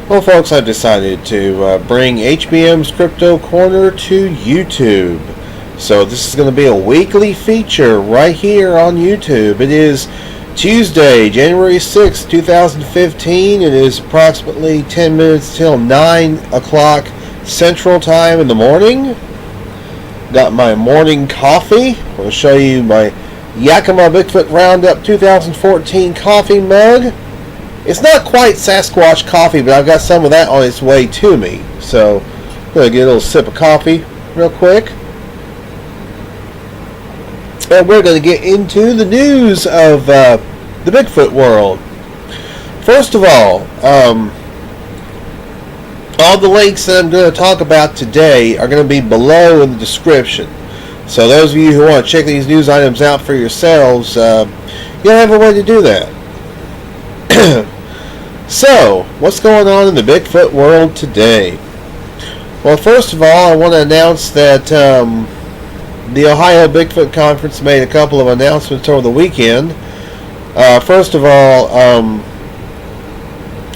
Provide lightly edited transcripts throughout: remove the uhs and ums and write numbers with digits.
Well, folks, I've decided to bring HBM's Crypto-Corner to YouTube. So this is going to be a weekly feature right here on YouTube. It is Tuesday, January 6th, 2015. It is approximately 10 minutes till 9 o'clock Central Time in the morning. Got my morning coffee. I'm going to show you my Yakima Bigfoot Roundup 2014 coffee mug. It's not quite Sasquatch coffee, but I've got some of that on its way to me. So I'm going to get a little sip of coffee real quick. And we're going to get into the news of the Bigfoot world. First of all the links that I'm going to talk about today are going to be below in the description. So those of you who want to check these news items out for yourselves, you'll have a way to do that. So, what's going on in the Bigfoot world today? Well, first of all, I want to announce that the Ohio Bigfoot Conference made a couple of announcements over the weekend. First of all,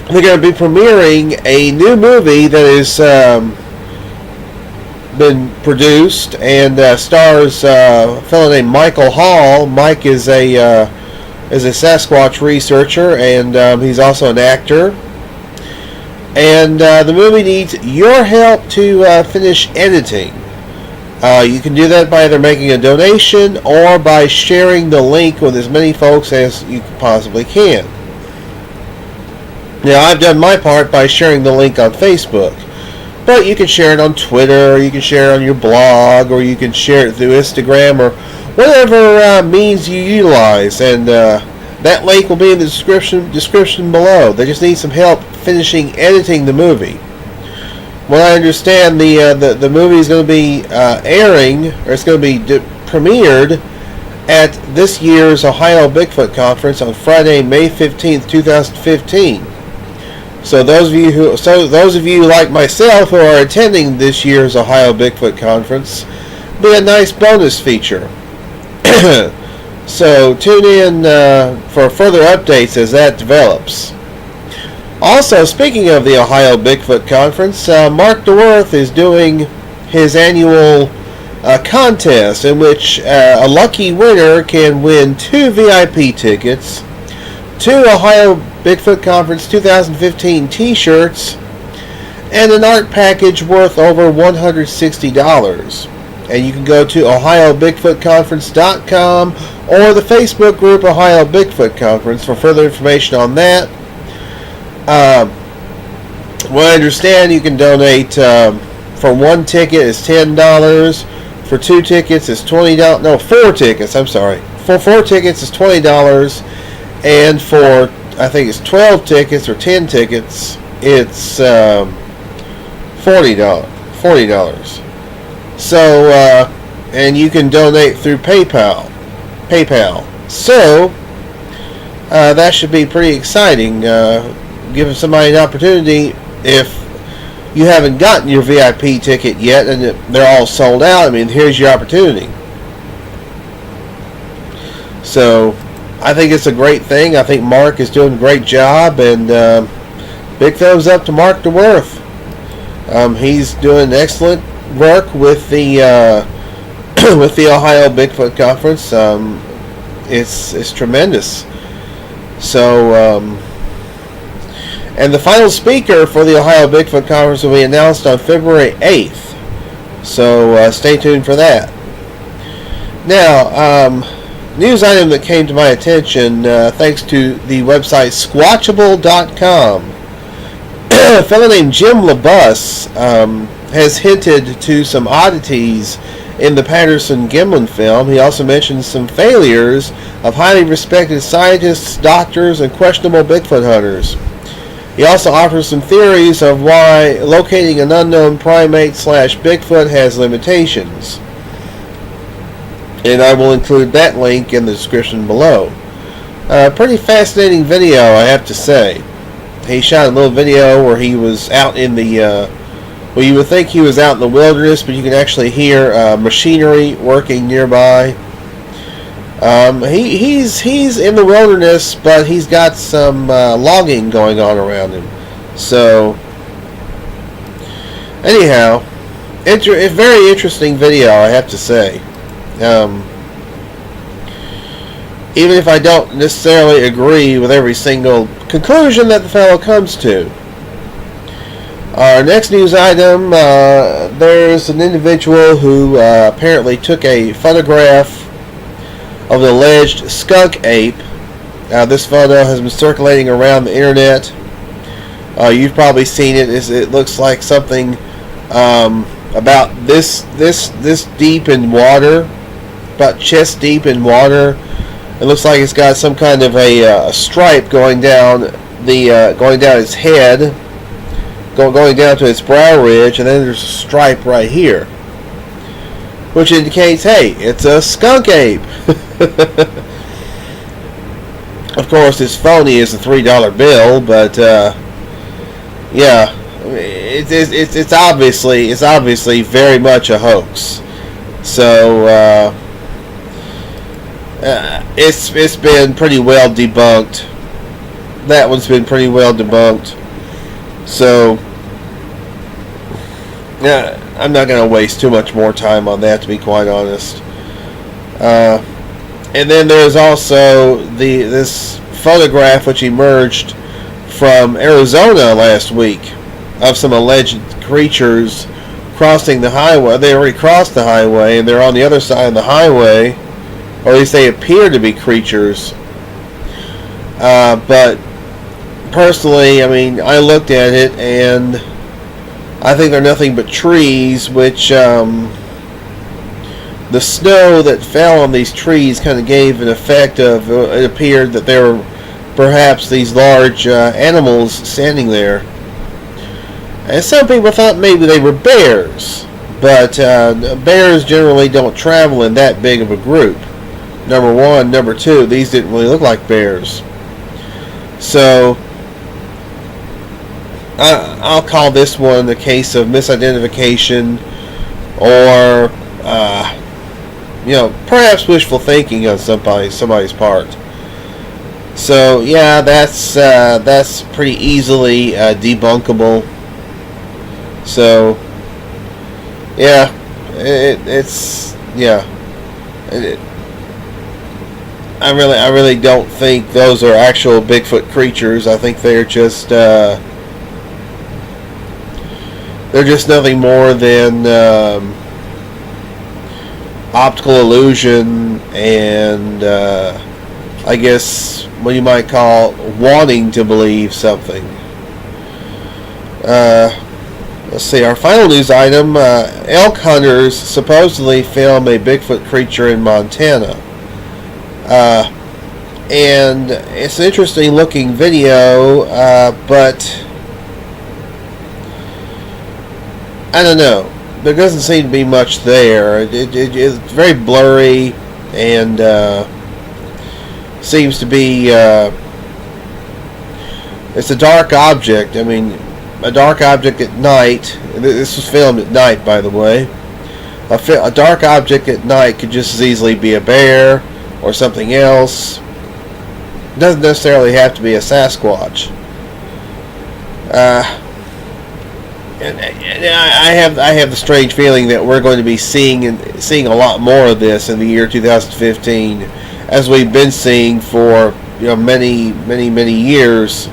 they're going to be premiering a new movie that has been produced and stars a fellow named Michael Hall. Mike is a Sasquatch researcher, and he's also an actor. And the movie needs your help to finish editing. You can do that by either making a donation or by sharing the link with as many folks as you possibly can. Now, I've done my part by sharing the link on Facebook, but you can share it on Twitter, or you can share it on your blog, or you can share it through Instagram, or whatever means you utilize, and that link will be in the description below. They just need some help finishing editing the movie. What I understand, the movie is going to be airing, or it's going to be premiered at this year's Ohio Bigfoot Conference on Friday, May 15th, 2015. So those of you like myself who are attending this year's Ohio Bigfoot Conference, be a nice bonus feature. So tune in for further updates as that develops. Also, speaking of the Ohio Bigfoot Conference, Mark DeWorth is doing his annual contest in which a lucky winner can win 2 VIP tickets, 2 Ohio Bigfoot Conference 2015 t-shirts, and an art package worth over $160. And you can go to OhioBigfootConference.com or the Facebook group Ohio Bigfoot Conference for further information on that. What I understand, you can donate for 1 ticket is $10, for 2 tickets is $20. No, 4 tickets. I'm sorry. For 4 tickets is $20, and for I think it's 12 tickets or 10 tickets, it's $40. So, and you can donate through PayPal. So, that should be pretty exciting. Giving somebody an opportunity, if you haven't gotten your VIP ticket yet and they're all sold out, I mean, here's your opportunity. So, I think it's a great thing. I think Mark is doing a great job, and big thumbs up to Mark DeWorth. He's doing excellent work with the with the Ohio Bigfoot Conference. It's tremendous. So, and the final speaker for the Ohio Bigfoot Conference will be announced on February 8th. So stay tuned for that. Now, news item that came to my attention thanks to the website Squatchable.com. A fellow named Jim LaBus has hinted to some oddities in the Patterson-Gimlin film. He also mentions some failures of highly respected scientists, doctors, and questionable Bigfoot hunters. He also offers some theories of why locating an unknown primate / Bigfoot has limitations. And I will include that link in the description below. Pretty fascinating video, I have to say. He shot a little video where he was out in the, well, you would think he was out in the wilderness, but you can actually hear machinery working nearby. He's in the wilderness, but he's got some logging going on around him. So, anyhow, a very interesting video, I have to say. Even if I don't necessarily agree with every single conclusion that the fellow comes to. Our next news item, there's an individual who apparently took a photograph of an alleged skunk ape. This photo has been circulating around the internet. You've probably seen it. It looks like something about this deep in water, about chest deep in water. It looks like it's got some kind of a stripe going down its head, going down to its brow ridge, and then there's a stripe right here, which indicates, hey, it's a skunk ape. Of course, it's phony as a $3 bill, but yeah, it's obviously very much a hoax. So it's been pretty well debunked. That one's been pretty well debunked. So yeah, I'm not going to waste too much more time on that, to be quite honest. And then there's also this photograph which emerged from Arizona last week of some alleged creatures crossing the highway. They already crossed the highway, and they're on the other side of the highway, or at least they appear to be creatures. But personally, I mean, I looked at it, and I think they're nothing but trees, which the snow that fell on these trees kind of gave an effect of, it appeared that there were perhaps these large animals standing there. And some people thought maybe they were bears, but bears generally don't travel in that big of a group. Number one. Number two, these didn't really look like bears. So I'll call this one a case of misidentification, or perhaps wishful thinking on somebody's part. So yeah, that's pretty easily debunkable. So yeah, I really don't think those are actual Bigfoot creatures. I think they're just nothing more than optical illusion, and I guess what you might call wanting to believe something. Let's see, our final news item, elk hunters supposedly film a Bigfoot creature in Montana. And it's an interesting looking video, but I don't know. There doesn't seem to be much there. It's very blurry, and seems to be it's a dark object. I mean, a dark object at night. This was filmed at night, by the way. A dark object at night could just as easily be a bear or something else. It doesn't necessarily have to be a Sasquatch. And I have the strange feeling that we're going to be seeing a lot more of this in the year 2015, as we've been seeing for many years.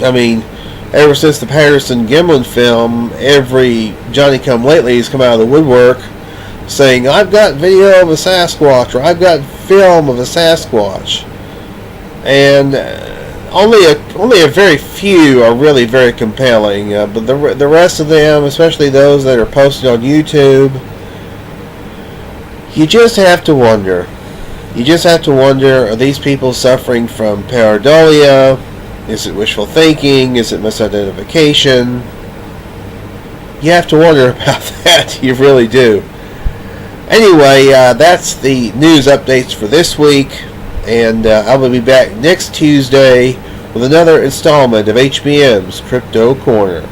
I mean, ever since the Patterson-Gimlin film, every Johnny-come-lately has come out of the woodwork saying, "I've got video of a Sasquatch," or "I've got film of a Sasquatch," and only a very few are really very compelling. But the rest of them, especially those that are posted on YouTube, you just have to wonder. Are these people suffering from pareidolia? Is it wishful thinking? Is it misidentification? You have to wonder about that. You really do. Anyway, that's the news updates for this week, and I will be back next Tuesday with another installment of HBM's Crypto Corner.